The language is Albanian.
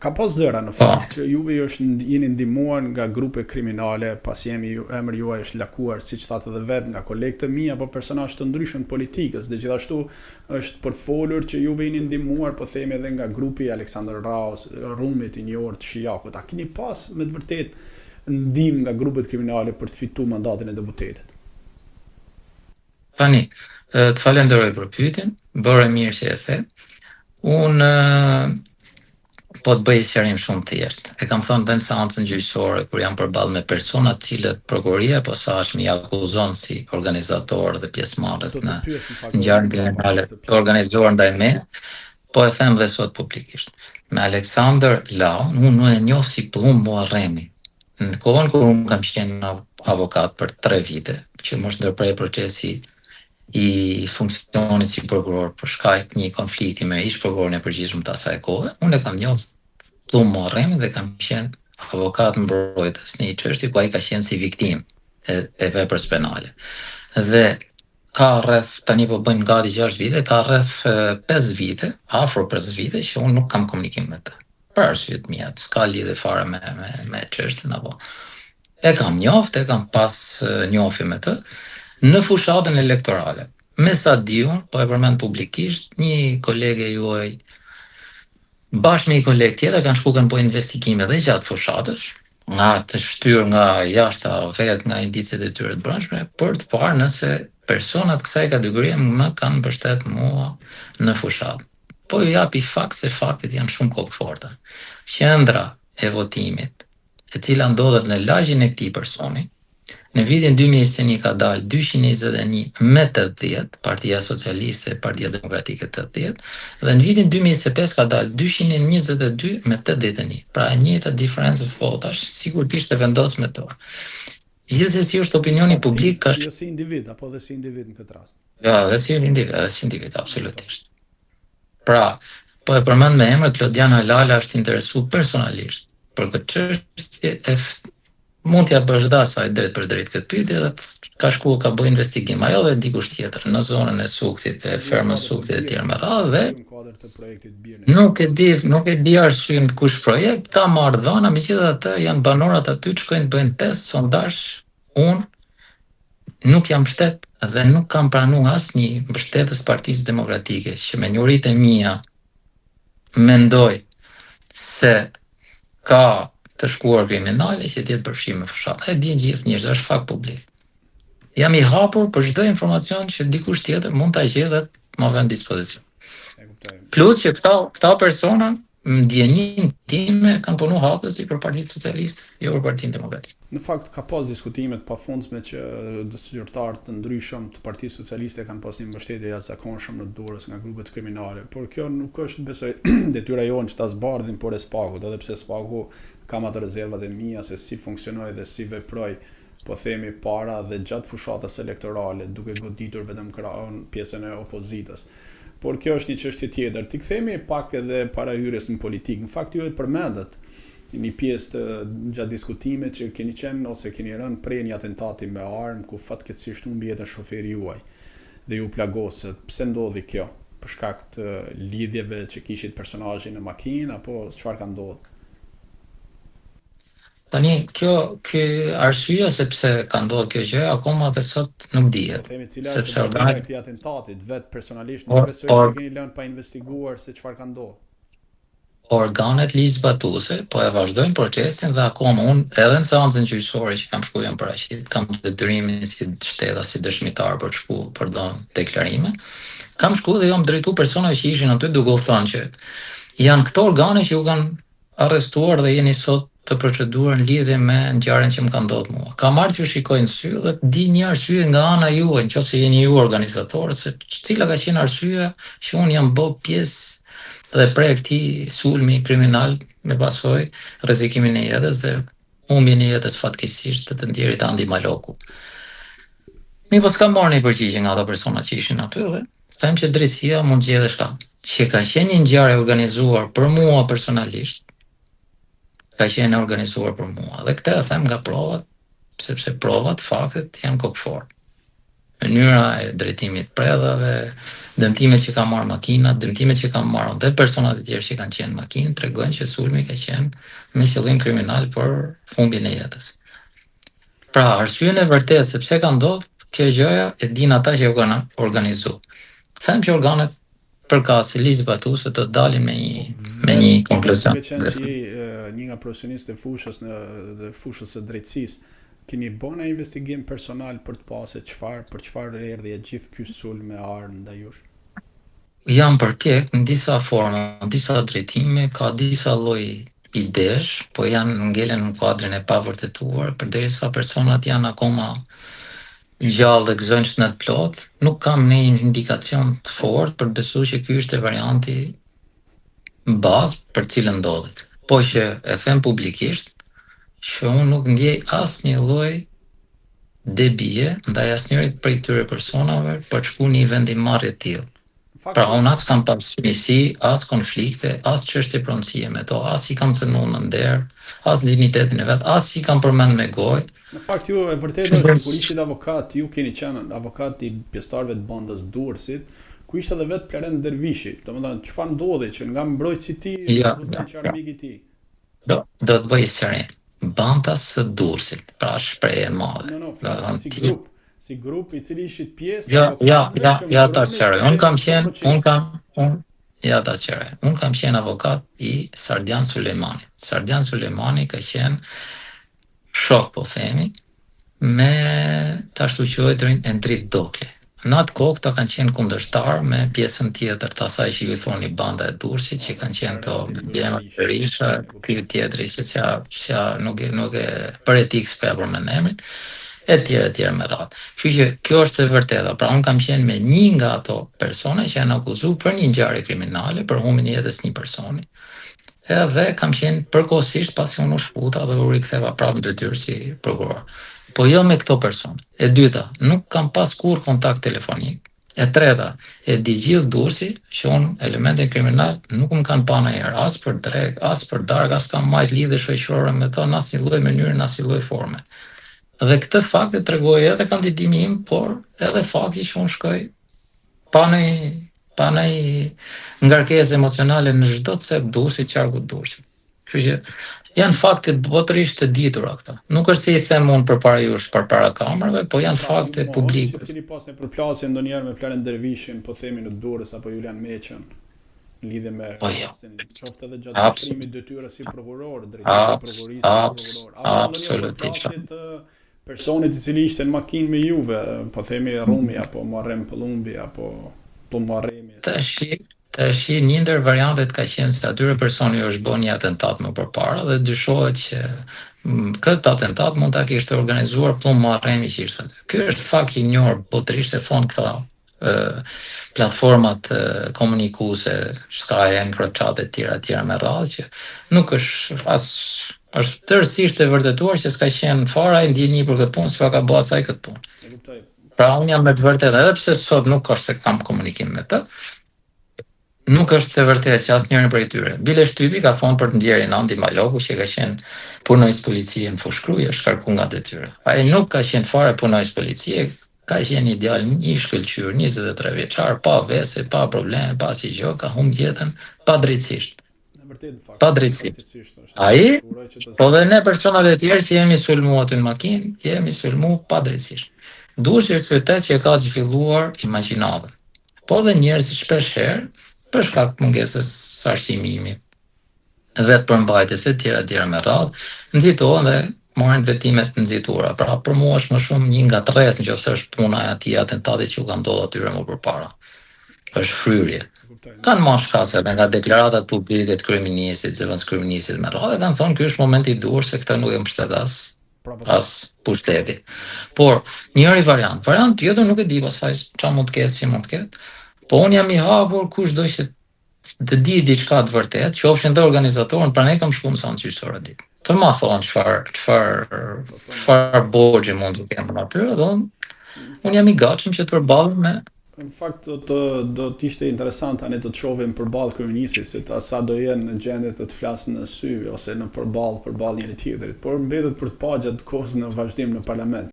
Ka pas zëra në fakt që juve jeni ndihmuar nga grupe kriminale, pasi emri juaj është lakuar, siç thatë edhe vet, nga kolegë të mi apo personazhe të ndryshëm të politikës, dhe gjithashtu është përfolur që juve jeni ndihmuar, po themi edhe nga grupi Aleksandr Raos, Rumit i njohur të Shijakut. A keni pas me të vërtet ndihmë nga grupet kriminale për të fituar mandatin e deputetit? Tani, të falenderoj për pyetjen, bëre mirë që e the. Unë po të bëj sqarim shumë thjesht. E kam thënë në seancën gjyqësore kur jam përballë me persona të cilët prokuroria posaçmi i akuzon si organizator dhe pjesëmarrës në ngjarje kriminale të organizuar ndaj meje, po e them dhe sot publikisht. Me Aleksandr Lau, unë e njoh si Plum Muharremi. Në kohën kur unë kam qenë avokat për 3 vite, që më ndërprej procesi i funksionit si prokuror për shkak të një konflikti me ish prokurorin e përgjithshëm të asaj kohe, unë e kam njohur Plum Muharremin dhe kam qenë avokat mbrojtës në një çështje ku ai ka qenë si viktimë e veprës penale. Dhe ka rreth, tani po bëjmë gati 6 vite, ka rreth 5 vite, afro 5 vite që unë nuk kam komunikim me të. Për arsye të mia, s'ka lidhje fare me çështjen apo. E kam njoft, e kam pas njohje me të në fushatën elektorale. Me sa di unë, po e përmend publikisht, një kolege juaj bashkë me një koleg tjetër kanë shku kanë po investigime dhe gjatë fushatës, nga të shtyr nga jashta vet nga indicet e tyre të brendshme, për të parë nëse personat kësaj kategorie më kanë mbështet mua në fushatë. Po ju japi fakt se faktet janë shumë kokëforta. Qendra e votimit, e cila ndodhet në lagjin e këtij personi, në vitin 2021 ka dalë 221 me 80, Partia Socialiste, Partia Demokratike 80, dhe në vitin 2025 ka dalë 222 me 81. Pra e njëjta diferencë votash, sigurisht e vendos me to. Gjithsesi është opinioni publik ka jo si individ apo dhe si individ në këtë rast. Ja, dhe si individ, absolutisht. Pra, po e përmend me emër, Klodiana Lala është interesuar personalisht për këtë çështje, mund t'ja bësh dasaj drejt për drejt këtë pyetje dhe ka shkuar ka bëj investigim ajo dhe dikush tjetër në zonën e Suktit, e fermës Suktit e tjerë me radhë dhe nuk e di arsyen kush projekt ka marrë dhëna, megjithatë janë banorat aty që shkojnë bëjnë test, sondazh. Unë nuk jam mbështet dhe nuk kam pranuar asnjë mbështetës Partisë Demokratike që me njëritë e mia mendoj se ka të shkuar kriminale që t'jetë përfshirë me fushatë. E din gjithë njerëzit, është fakt publik. Jam i hapur për çdo informacion që dikush tjetër mund ta gjejë dhe më vën dispozicion. Plus që këta persona ndjeninë time kanë punuar hapësi për Partinë Socialiste, jo për Partinë Demokratike. Në fakt ka pas diskutime të pafundme që zyrtarë të ndryshëm të Partisë Socialiste kanë pas një mbështetje jashtëzakonshme në Durrës nga grupet kriminale, por kjo nuk është besoj detyra jonë që ta zbardhin por e Spakut, edhe pse Spaku kam atë rezervat e mia se si funksionoi dhe si veproi, po themi para dhe gjatë fushatës elektorale, duke goditur vetëm pjesën e opozitës. Por kjo është një çështje tjetër. Ti kthehemi pak edhe para hyrjes në politikë. Në fakt ju e përmendet një pjesë të gjatë diskutimit që keni qenë ose keni rënë prej një atentati me armë ku fatkeqësisht humbi jetën shoferi juaj dhe ju plagosët. Pse ndodhi kjo? Për shkak të lidhjeve që kishit personazhi në makinë apo çfarë ka ndodhur? Tani, kjo arsyeja sepse ka ndodhur kjo gjë, akoma dhe sot nuk dihet. Sepse organizimi i atentatit vet personalisht nuk besoj se keni lënë pa investiguar se çfarë ka ndodhur. Organet ligjzbatuese po e vazhdojnë procesin dhe akoma unë edhe në seancën gjyqësore që kam shkuar jam paraqit, kam detyrimin si shteta si dëshmitar për të shkuar për dhënë deklarime. Kam shkuar dhe jam drejtuar personave që ishin aty duke u thënë që janë këto organe që ju kanë arrestuar dhe jeni sot të proceduar në lidhje me ngjarjen që më ka ndodhur mua. Ka marrë që shikojnë sy dhe di një arsye nga ana juaj, nëse jeni ju organizator, se cila ka qenë arsyeja që unë jam bë pjesë dhe prej këtij sulmi kriminal me pasojë rrezikimin e jetës dhe humbjen e jetës fatkeqësisht të ndjerit Andi Maloku. Mi po s'kam marrë një përgjigje nga ata persona që ishin aty dhe them që drejtësia mund të gjejë shkak. Që ka qenë një ngjarje organizuar për mua personalisht, ka qenë organizuar për mua. Dhe këtë e them nga provat, sepse provat, faktet janë kokëfort. mënyra e drejtimit predhave, dëmtimet që ka marrë makinat, dëmtimet që ka marrë dhe personat e tjerë që kanë qenë makinë, tregojnë që sulmi ka qenë me qëllim kriminal për humbjen e jetës. Pra, arsyeën e vërtetë sepse ka ndodhur kjo gjëja e din ata që e kanë organizuar. Them që organet përkatëse ligjë zbatuese të dalin me një konkluzion. Duke qenë që një nga profesionistët e fushës në fushës së drejtësisë, keni bën një investigim personal për të pasur për çfarë erdhi e gjithë ky sulm me armë ndaj jush? Jam përtjek në disa forma, në disa drejtime, ka disa lloj idesh, po janë ngelen në kuadrin e pavërtetuar, përderisa personat janë akoma gjallë dhe gëzojnë shëndet plot, nuk kam një indikacion të fortë për të besuar që ky është varianti bazë për cilën ndodhet. Po që e them publikisht që unë nuk ndjej asnjë lloj debie ndaj asnjërit prej këtyre personave për të shkuar në një vendimarrje të tillë. Pra unë as kam pas misi, as konflikte, as çështje pronësie me to, as i kam cënuar në nder, as dignitetin e vet, as i kam përmend me gojë. Në fakt ju e vërtetë është kur ishit avokat, ju keni qenë avokat i pjesëtarëve të bandës Durrësit, ku ishte edhe vetë Plaren Dervishi. Domethënë çfarë ndodhi që nga mbrojtësi i tij rezulton që armik i tij. Do të bëj sërin. Banda së Durrësit, pra shprehje e madhe. No, si grup i cili ishit pjesë. Ja ta sqaroj. Unë kam qenë avokat i Sardian Sulejmanit. Sardian Sulejmani ka qenë shok, po themi, me të ashtu quajturin Endrit Dokli. Në atë kohë këta kanë qenë kundërshtar me pjesën tjetër të asaj që ju thoni banda e Durrësit, që kanë qenë to Bjema Berisha, ky tjetri që nuk e për etik s'ka përmend emrin, e tjerë me radhë. Kështu që kjo është e vërteta. Pra unë kam qenë me një nga ato persona që janë akuzuar për një ngjarje kriminale, për humbjen e jetës një personi. Edhe kam qenë përkohësisht pasi unë u shputa dhe u riktheva prapë në detyrë si prokuror. Po jo me këto persona. E dyta, nuk kam pas kur kontakt telefonik. E treta, e di gjithë Durrësi që unë elementin kriminal nuk më kanë pa ndonjëherë, as për drek, as për darkë, as kam marrë lidhje shoqërore me to në asnjë lloj mënyre, në asnjë lloj forme. Dhe këtë fakt e tregoj edhe kandidimi im, por edhe fakti që unë shkoj pa ndonjë ngarkesë emocionale në çdo cep Durrësit, qarku Durrësit. Kështu që janë fakte botërisht të ditura këta. Nuk është se i them unë përpara jush, përpara kamerave, po janë fakte publike. Keni pas një përplasje ndonjëherë me Plaren Dervishin, po themi në Durrës apo Julian Meqen, në lidhje me rastin, qoftë edhe gjatë ushtrimit detyrës si prokuror, drejtësi si prokuror. Absolutisht. Personit i cili ishte në makinë me juve, po themi Rumi apo Muharrem Pëllumbi apo Muharremi. Tash një ndër variantet ka qenë se atyre personi është bën një atentat më përpara dhe dyshohet që këtë atentat mund ta kishte organizuar Muharremi që ishte aty. Ky është fakt i njohur botërisht, e thon këta platformat komunikuese, Sky, Encrochat e tjera me radhë që nuk është tërësisht e vërtetuar që s'ka qenë fare ai ndjenjë për këtë punë, s'ka bëu asaj këtë punë. Pra unë jam me të vërtetë, edhe pse sot nuk është se kam komunikim me të, nuk është e vërtetë që asnjëri prej tyre. Bile Shtypi ka thonë për të ndjerin Andi Maloku që ka qenë punojës policie në Fushkruj, është shkarku nga detyra. Ai nuk ka qenë fare punojës policie, ka qenë një djalë i shkëlqyer, 23 vjeçar, pa vese, pa probleme, pa asnjë gjë, ka humbur jetën padrejtisht. Pa drejtësisht. Ai, po dhe ne personat e tjerë që jemi sulmuar aty në makinë, jemi sulmuar pa drejtësisht. Duhet është qytet që ka zhvilluar imagjinatën. Po dhe njerëzit shpesh herë, për shkak mungesës së arsimimit, vetë përmbajtjes e tjera me radhë, nxitohen dhe marrin vetime të nxitura. Pra për mua është më shumë një ngatërres nëse është puna e atij atentati që u ka ndodhur atyre më përpara. Është fryrje. Kanë marrë shkase nga deklaratat publike të kryeministit, zëvendëskryeministit me radhë, kanë thonë ky është momenti i duhur se këta nuk e mbështet as pushteti. Por njëri variant tjetër nuk e di pastaj çfarë mund të ketë, si mund të ketë. Po unë jam i hapur kushdo që të di diçka të vërtetë, qofshin dhe organizatorën, pra ne kam shkuar në sanë gjyqësore ditë. Të ma thonë çfarë borxhi mund të kemë aty, dhe unë jam i gatshëm që të përballem me. Në fakt do të ishte interesant tani të shohim përballë kryeministit se sa do jenë në gjendje të flasë në sy ose në përballë njëri tjetrit, por mbetet për të pa gjatë kohës në vazhdim në parlament.